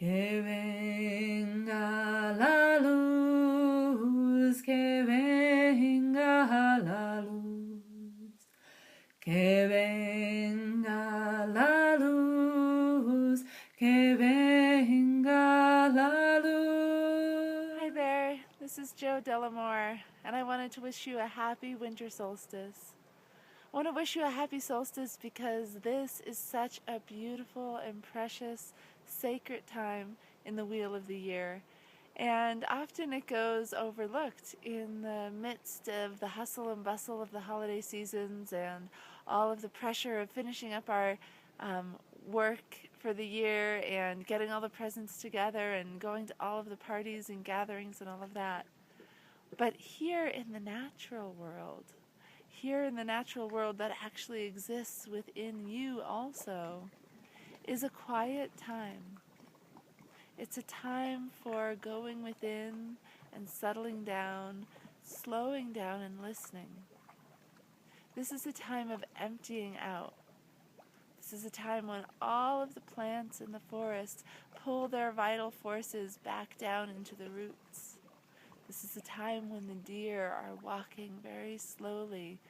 Que venga la luz, que venga la luz, que venga la luz, que venga la luz. Hi there, this is Jo Delamore, and I wanted to wish you a happy winter solstice. I want to wish you a happy solstice because this is such a beautiful and precious, sacred time in the wheel of the year. And often it goes overlooked in the midst of the hustle and bustle of the holiday seasons and all of the pressure of finishing up our work for the year and getting all the presents together and going to all of the parties and gatherings and all of that. But here in the natural world, that actually exists within you also, is a quiet time. It's a time for going within and settling down, slowing down and listening. This is a time of emptying out. This is a time when all of the plants in the forest pull their vital forces back down into the roots. This is a time when the deer are walking very slowly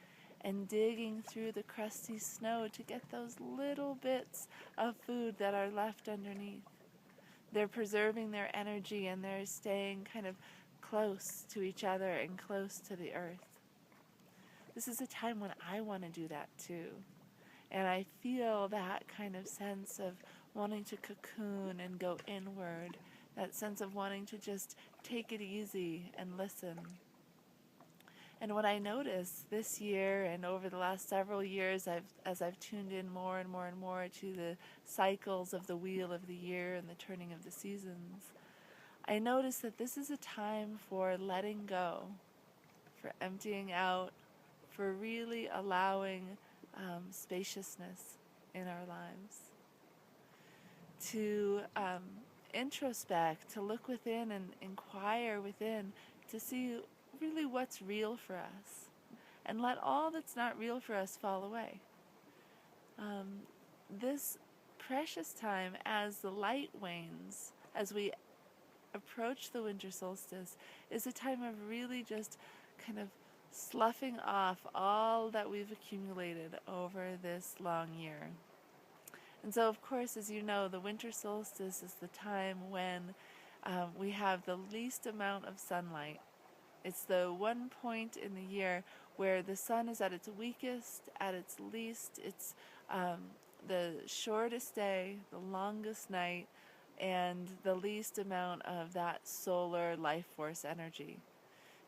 and digging through the crusty snow to get those little bits of food that are left underneath. They're preserving their energy and they're staying kind of close to each other and close to the earth. This is a time when I want to do that too. And I feel that kind of sense of wanting to cocoon and go inward, that sense of wanting to just take it easy and listen. And what I noticed this year and over the last several years, as I've tuned in more and more and more to the cycles of the wheel of the year and the turning of the seasons, I noticed that this is a time for letting go, for emptying out, for really allowing spaciousness in our lives, to introspect, to look within and inquire within, to see really what's real for us, and let all that's not real for us fall away. This precious time, as the light wanes, as we approach the winter solstice, is a time of really just kind of sloughing off all that we've accumulated over this long year. And so, of course, as you know, the winter solstice is the time when we have the least amount of sunlight. It's the one point in the year where the sun is at its weakest, at its least. It's the shortest day, the longest night, and the least amount of that solar life force energy.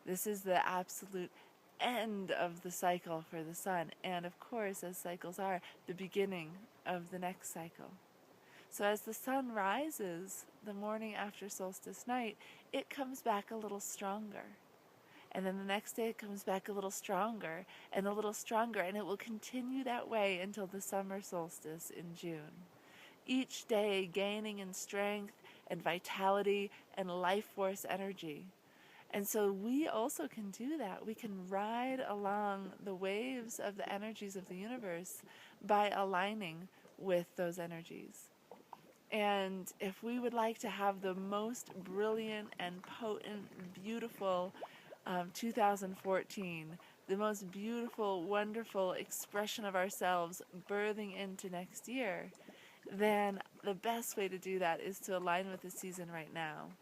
This is the absolute end of the cycle for the sun, and of course, as cycles are, the beginning of the next cycle. So as the sun rises the morning after solstice night, it comes back a little stronger. And then the next day it comes back a little stronger, and it will continue that way until the summer solstice in June. Each day gaining in strength and vitality and life force energy. And so we also can do that. We can ride along the waves of the energies of the universe by aligning with those energies. And if we would like to have the most brilliant and potent, beautiful 2014, the most beautiful, wonderful expression of ourselves birthing into next year, then the best way to do that is to align with the season right now.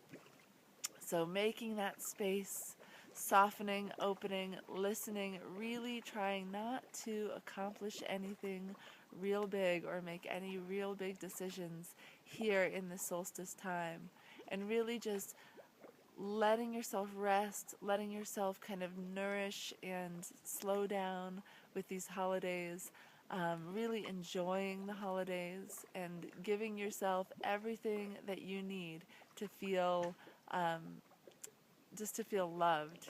So making that space, softening, opening, listening, really trying not to accomplish anything real big or make any real big decisions here in the solstice time, and really just letting yourself rest, letting yourself kind of nourish and slow down with these holidays, really enjoying the holidays and giving yourself everything that you need to feel just to feel loved,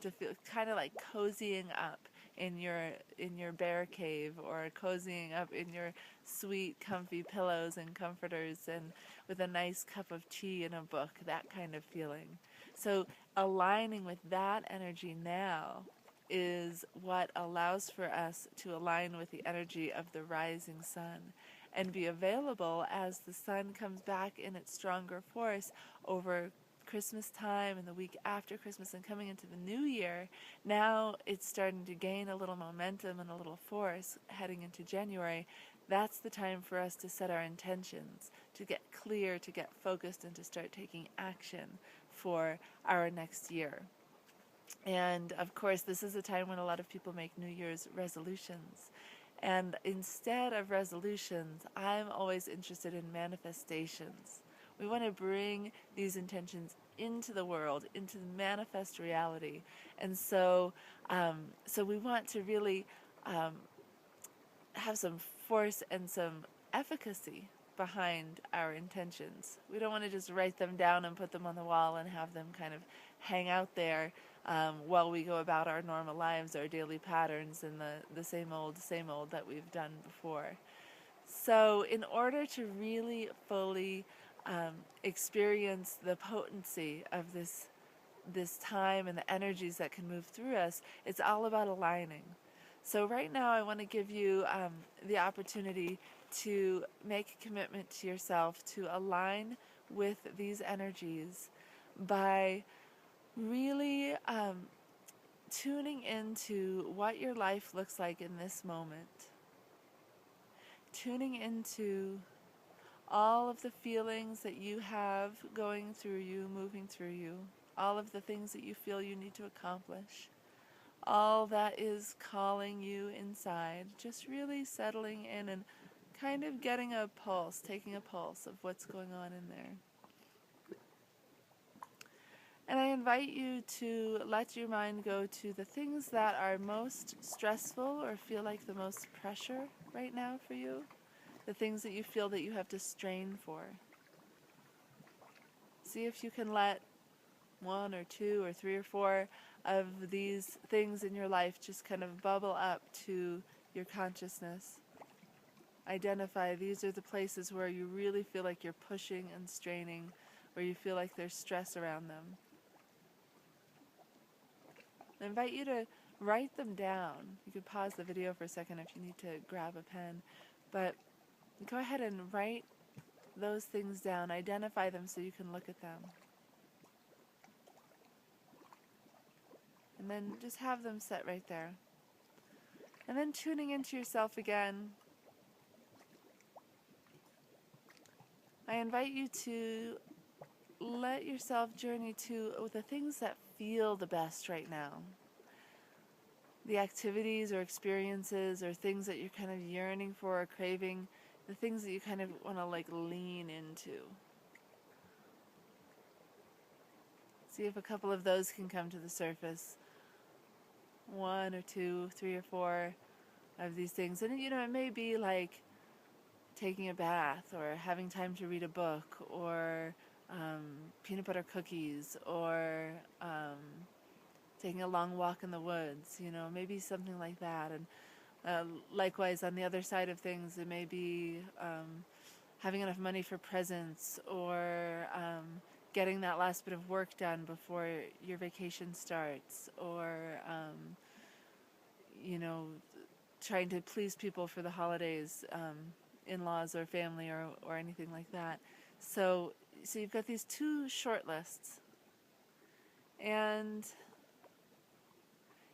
to feel kind of like cozying up in your bear cave, or cozying up in your sweet comfy pillows and comforters, and with a nice cup of tea and a book, that kind of feeling. So aligning with that energy now is what allows for us to align with the energy of the rising sun, and be available as the sun comes back in its stronger force over Christmas time and the week after Christmas and coming into the new year. Now it's starting to gain a little momentum and a little force heading into January. That's the time for us to set our intentions, to get clear, to get focused, and to start taking action for our next year. And of course, this is a time when a lot of people make New Year's resolutions. And instead of resolutions, I'm always interested in manifestations. We want to bring these intentions into the world, into the manifest reality. And so we want to really have some force and some efficacy behind our intentions. We don't want to just write them down and put them on the wall and have them kind of hang out there while we go about our normal lives, our daily patterns, and the same old that we've done before. So in order to really fully experience the potency of this time and the energies that can move through us, it's all about aligning. So right now I want to give you the opportunity to make a commitment to yourself to align with these energies by really tuning into what your life looks like in this moment. Tuning into all of the feelings that you have going through you, moving through you, all of the things that you feel you need to accomplish, all that is calling you inside, just really settling in and kind of getting a pulse, taking a pulse of what's going on in there. And I invite you to let your mind go to the things that are most stressful or feel like the most pressure right now for you, the things that you feel that you have to strain for. See if you can let 1 or 2 or 3 or 4 of these things in your life just kind of bubble up to your consciousness. Identify these are the places where you really feel like you're pushing and straining, where you feel like there's stress around them. I invite you to write them down. You could pause the video for a second if you need to grab a pen, but go ahead and write those things down. Identify them so you can look at them. And then just have them set right there. And then tuning into yourself again, I invite you to let yourself journey to the things that feel the best right now. The activities or experiences or things that you're kind of yearning for or craving, the things that you kind of want to like lean into. See if a couple of those can come to the surface. 1 or 2, 3 or 4 of these things. And it may be like taking a bath or having time to read a book or peanut butter cookies or taking a long walk in the woods, maybe something like that. And likewise, on the other side of things, it may be having enough money for presents or getting that last bit of work done before your vacation starts or, trying to please people for the holidays, in-laws or family or anything like that. So you've got these 2 short lists. And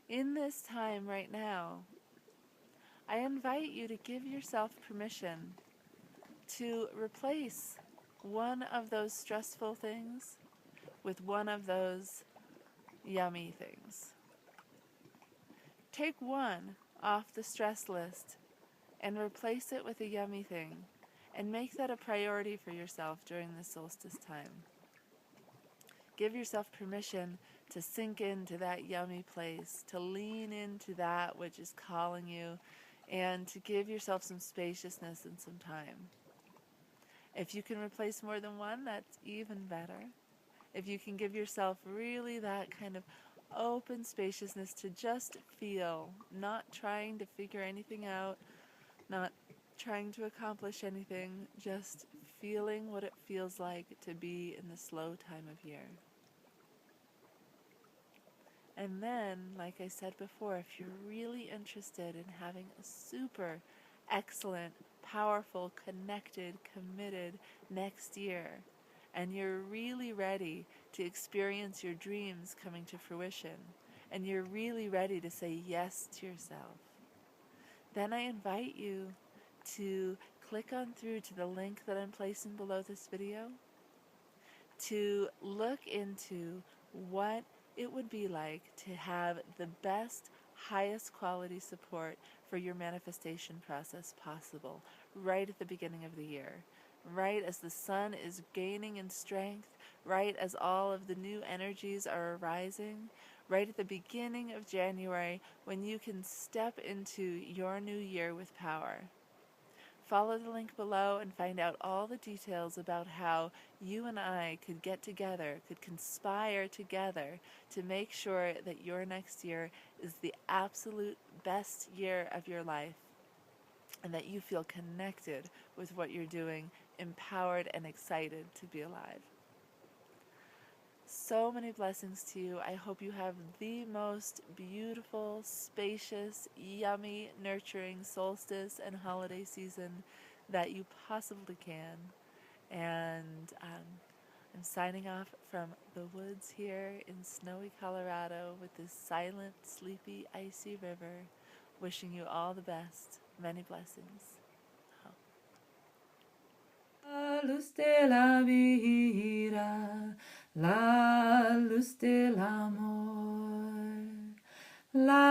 in this time right now, I invite you to give yourself permission to replace one of those stressful things with one of those yummy things. Take one off the stress list and replace it with a yummy thing, and make that a priority for yourself during the solstice time. Give yourself permission to sink into that yummy place, to lean into that which is calling you, and to give yourself some spaciousness and some time. If you can replace more than one, that's even better. If you can give yourself really that kind of open spaciousness to just feel, not trying to figure anything out, not trying to accomplish anything, just feeling what it feels like to be in the slow time of year. And then, like I said before, if you're really interested in having a super excellent, powerful, connected, committed next year, and you're really ready to experience your dreams coming to fruition, and you're really ready to say yes to yourself, then I invite you to click on through to the link that I'm placing below this video to look into what it would be like to have the best, highest quality support for your manifestation process possible right at the beginning of the year, right as the sun is gaining in strength, right as all of the new energies are arising, right at the beginning of January when you can step into your new year with power. Follow the link below and find out all the details about how you and I could get together, could conspire together to make sure that your next year is the absolute best year of your life and that you feel connected with what you're doing, empowered and excited to be alive. So many blessings to you. I hope you have the most beautiful, spacious, yummy, nurturing solstice and holiday season that you possibly can. And I'm signing off from the woods here in snowy Colorado with this silent, sleepy, icy river, wishing you all the best. Many blessings. La luz de la vida, la luz del amor, la